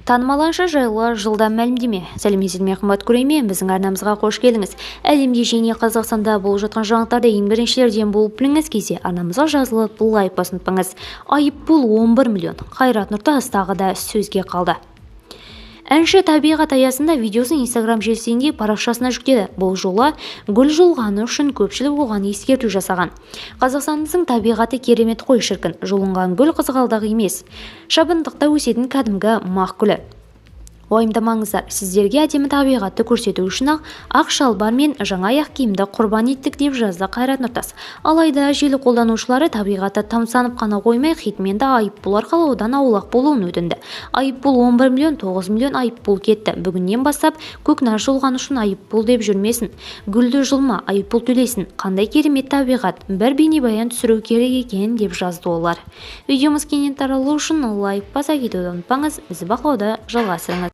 Танымал әнші жайлы жылдам мәлімдеме. Сәлеметсіздер ме, қымбатты көрермен, біздің арнамызға қош келдіңіз. Әлемде және Қазақстанда болып жатқан жаңалықтарды ең біріншілерден болып біліңіз келсе, арнамызға жазылып, лайк басып ұнатпаңыз. Айыппұл 11 миллион. Қайрат Нұртас тағы да сөзге қалды. Әнші табиғат аясында видеосын Instagram желісінде парақшасына жүктеді. Бұл жолы гүл жұлғаны үшін көпшілік оған ескерту жасаған. Қазақстанымыздың табиғаты керемет қой шіркін. Жұлынған гүл қызғалдақ емес. Шабындықта өсетін кәдімгі мақ гүлі. Уайымдамаңыздар, сіздерге әдемі табиғатты көрсету үшін ақ шалбар мен жаңа аяқ киімді құрбан еттік деп жазды Қайрат Нұртас. Алайда желі қолданушылары табиғатты тамсанып қана қоймай, хитменді айыппұл арқылы одан аулақ болуын өтінді. Айыппұл 11 миллион 9 миллион айыппұл кетті. Бүгіннен бастап көкнар жұлған үшін айыппұл деп жүрмесін. Гүлді жұлма, айыппұл төлесін. Қандай керемет табиғат. Бір бейнебаян түсіру керек екен деп жазды олар. Видеомыз кеңінен таралу үшін лайк баса кетуді ұмытпаңыз. Бізді бақылауда жалғастырыңыз.